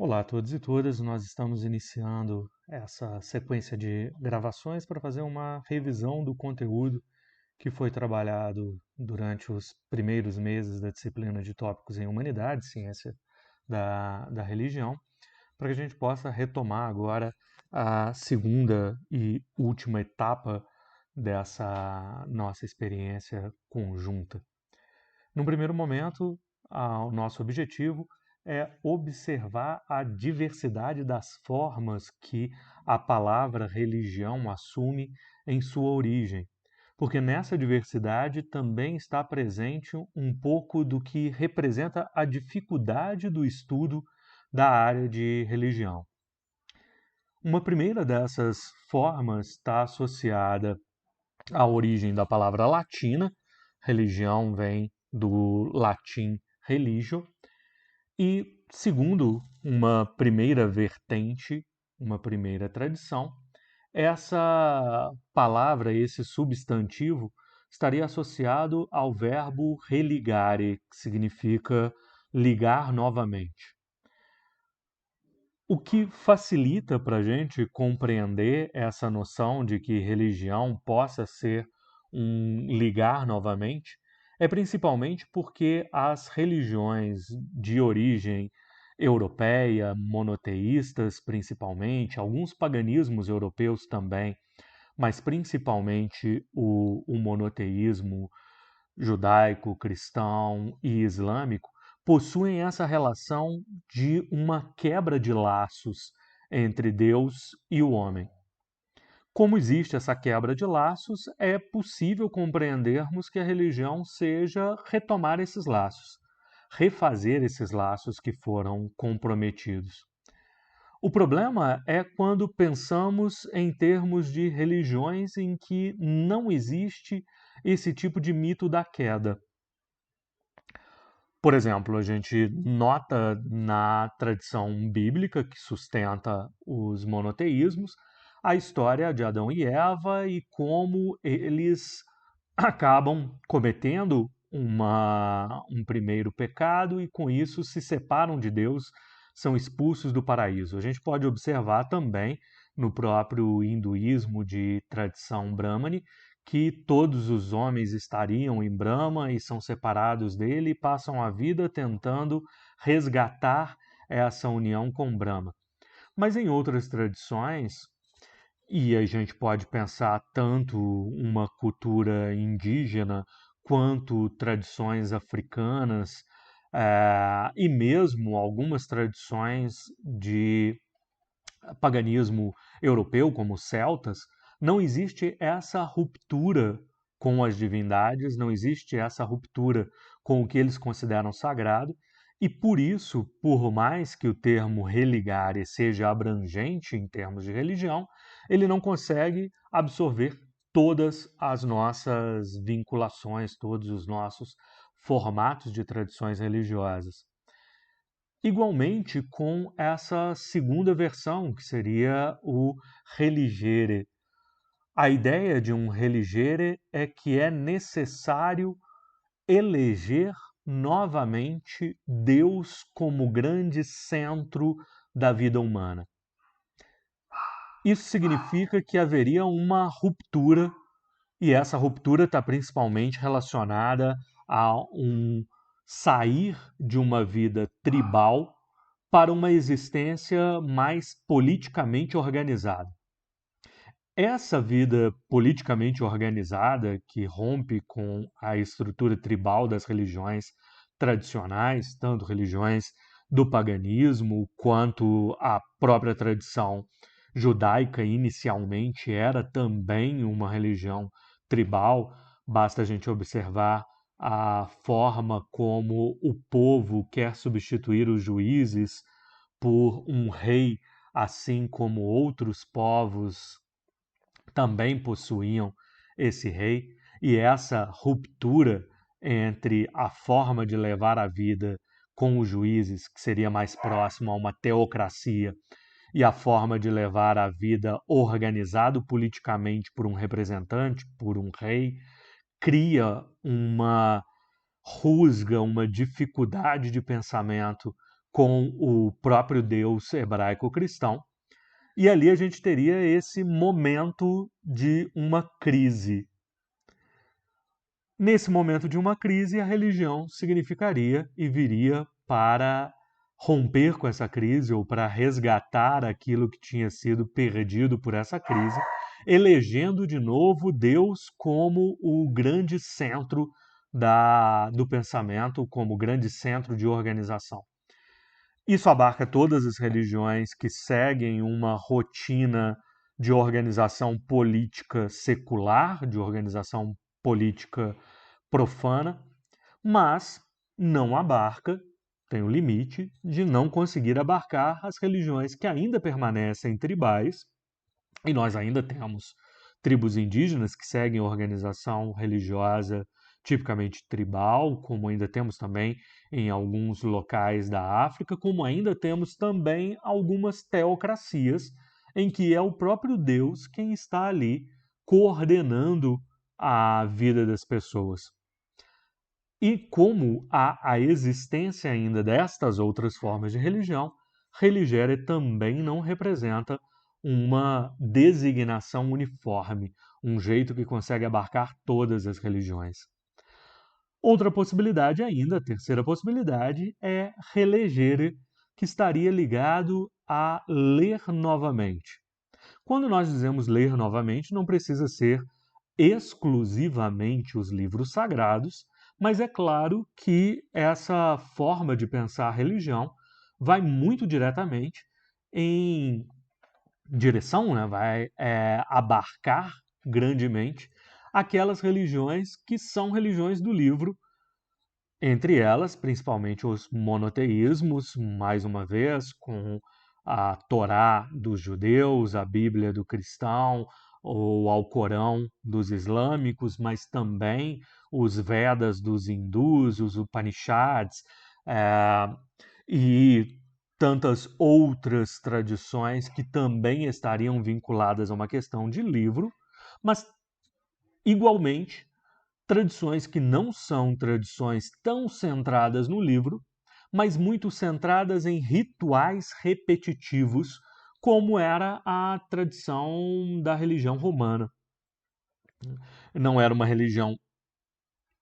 Olá a todos e todas, nós estamos iniciando essa sequência de gravações para fazer uma revisão do conteúdo que foi trabalhado durante os primeiros meses da disciplina de tópicos em Humanidades, Ciência da Religião, para que a gente possa retomar agora a segunda e última etapa dessa nossa experiência conjunta. Num primeiro momento, o nosso objetivo é observar a diversidade das formas que a palavra religião assume em sua origem, porque nessa diversidade também está presente um pouco do que representa a dificuldade do estudo da área de religião. Uma primeira dessas formas está associada à origem da palavra latina. Religião vem do latim religio, e segundo uma primeira vertente, uma primeira tradição, essa palavra, esse substantivo, estaria associado ao verbo religare, que significa ligar novamente. O que facilita para a gente compreender essa noção de que religião possa ser um ligar novamente é principalmente porque as religiões de origem europeia, monoteístas principalmente, alguns paganismos europeus também, mas principalmente o monoteísmo judaico, cristão e islâmico, possuem essa relação de uma quebra de laços entre Deus e o homem. Como existe essa quebra de laços, é possível compreendermos que a religião seja retomar esses laços, refazer esses laços que foram comprometidos. O problema é quando pensamos em termos de religiões em que não existe esse tipo de mito da queda. Por exemplo, a gente nota na tradição bíblica que sustenta os monoteísmos a história de Adão e Eva e como eles acabam cometendo um primeiro pecado e com isso se separam de Deus, são expulsos do paraíso. A gente pode observar também no próprio hinduísmo de tradição brahmane que todos os homens estariam em Brahma e são separados dele e passam a vida tentando resgatar essa união com Brahma. Mas em outras tradições, e a gente pode pensar tanto uma cultura indígena quanto tradições africanas, e mesmo algumas tradições de paganismo europeu, como os celtas, não existe essa ruptura com as divindades, não existe essa ruptura com o que eles consideram sagrado, e por isso, por mais que o termo religare seja abrangente em termos de religião, ele não consegue absorver todas as nossas vinculações, todos os nossos formatos de tradições religiosas. Igualmente com essa segunda versão, que seria o religere. A ideia de um religere é que é necessário eleger novamente Deus como grande centro da vida humana. Isso significa que haveria uma ruptura, e essa ruptura está principalmente relacionada a um sair de uma vida tribal para uma existência mais politicamente organizada. Essa vida politicamente organizada, que rompe com a estrutura tribal das religiões tradicionais, tanto religiões do paganismo quanto a própria tradição judaica, inicialmente era também uma religião tribal, basta a gente observar a forma como o povo quer substituir os juízes por um rei, assim como outros povos também possuíam esse rei, e essa ruptura entre a forma de levar a vida com os juízes, que seria mais próximo a uma teocracia, e a forma de levar a vida organizado politicamente por um representante, por um rei, cria uma rusga, uma dificuldade de pensamento com o próprio Deus hebraico-cristão. E ali a gente teria esse momento de uma crise. Nesse momento de uma crise, a religião significaria e viria para romper com essa crise ou para resgatar aquilo que tinha sido perdido por essa crise, elegendo de novo Deus como o grande centro do pensamento, como o grande centro de organização. Isso abarca todas as religiões que seguem uma rotina de organização política secular, de organização política profana, mas não abarca, tem o limite de não conseguir abarcar as religiões que ainda permanecem tribais, e nós ainda temos tribos indígenas que seguem organização religiosa tipicamente tribal, como ainda temos também em alguns locais da África, como ainda temos também algumas teocracias em que é o próprio Deus quem está ali coordenando a vida das pessoas. E como há a existência ainda destas outras formas de religião, religere também não representa uma designação uniforme, um jeito que consegue abarcar todas as religiões. Outra possibilidade ainda, a terceira possibilidade, é relegere, que estaria ligado a ler novamente. Quando nós dizemos ler novamente, não precisa ser exclusivamente os livros sagrados, mas é claro que essa forma de pensar a religião vai muito diretamente em direção, né, vai abarcar grandemente aquelas religiões que são religiões do livro, entre elas, principalmente os monoteísmos, mais uma vez, com a Torá dos judeus, a Bíblia do cristão, ou Alcorão dos islâmicos, mas também os Vedas dos hindus, os Upanishads, e tantas outras tradições que também estariam vinculadas a uma questão de livro, mas igualmente tradições que não são tradições tão centradas no livro, mas muito centradas em rituais repetitivos, como era a tradição da religião romana. Não era uma religião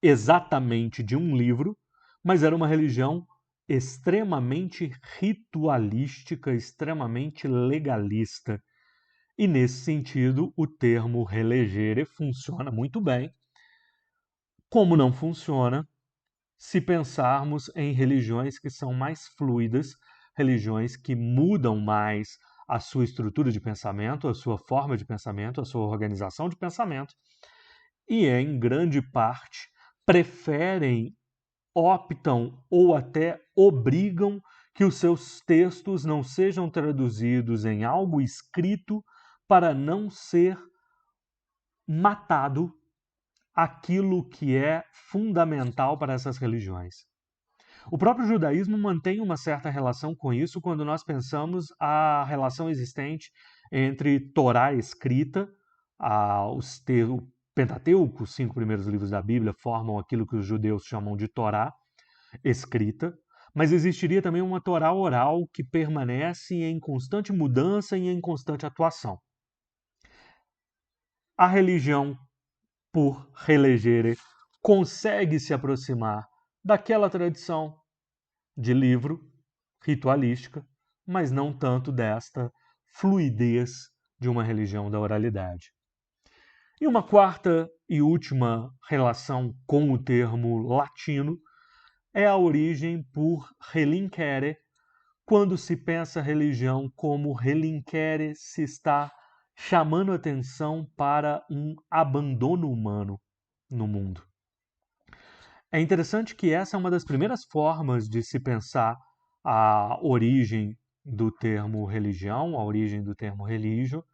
exatamente de um livro, mas era uma religião extremamente ritualística, extremamente legalista. E nesse sentido, o termo relegere funciona muito bem, como não funciona se pensarmos em religiões que são mais fluidas, religiões que mudam mais a sua estrutura de pensamento, a sua forma de pensamento, a sua organização de pensamento, e em grande parte preferem, optam ou até obrigam que os seus textos não sejam traduzidos em algo escrito para não ser matado aquilo que é fundamental para essas religiões. O próprio judaísmo mantém uma certa relação com isso quando nós pensamos a relação existente entre Torá escrita, o Pentateuco, os 5 primeiros livros da Bíblia, formam aquilo que os judeus chamam de Torá escrita, mas existiria também uma Torá oral que permanece em constante mudança e em constante atuação. A religião, por relegere, consegue se aproximar daquela tradição de livro ritualística, mas não tanto desta fluidez de uma religião da oralidade. E uma quarta e última relação com o termo latino é a origem por relincere, quando se pensa religião como relincere, se está chamando atenção para um abandono humano no mundo. É interessante que essa é uma das primeiras formas de se pensar a origem do termo religião, a origem do termo religio,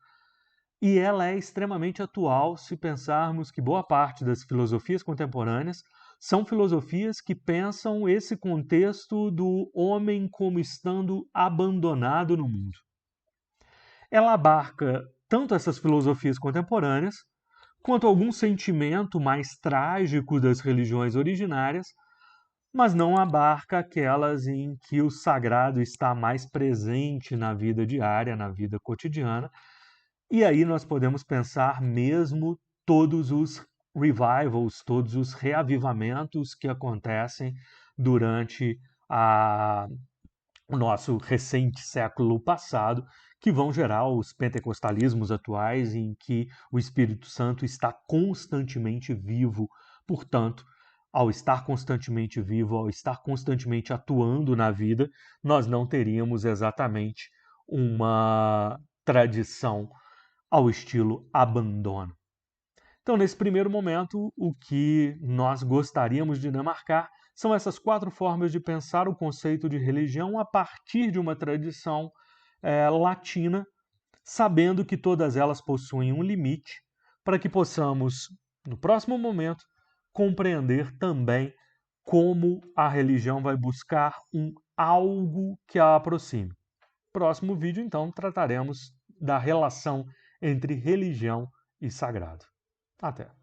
e ela é extremamente atual se pensarmos que boa parte das filosofias contemporâneas são filosofias que pensam esse contexto do homem como estando abandonado no mundo. Ela abarca tanto essas filosofias contemporâneas, quanto algum sentimento mais trágico das religiões originárias, mas não abarca aquelas em que o sagrado está mais presente na vida diária, na vida cotidiana. E aí nós podemos pensar mesmo todos os revivals, todos os reavivamentos que acontecem durante o nosso recente século passado, que vão gerar os pentecostalismos atuais, em que o Espírito Santo está constantemente vivo. Portanto, ao estar constantemente vivo, ao estar constantemente atuando na vida, nós não teríamos exatamente uma tradição ao estilo abandono. Então, nesse primeiro momento, o que nós gostaríamos de demarcar são essas 4 formas de pensar o conceito de religião a partir de uma tradição latina, sabendo que todas elas possuem um limite, para que possamos, no próximo momento, compreender também como a religião vai buscar um algo que a aproxime. Próximo vídeo, então, trataremos da relação entre religião e sagrado. Até!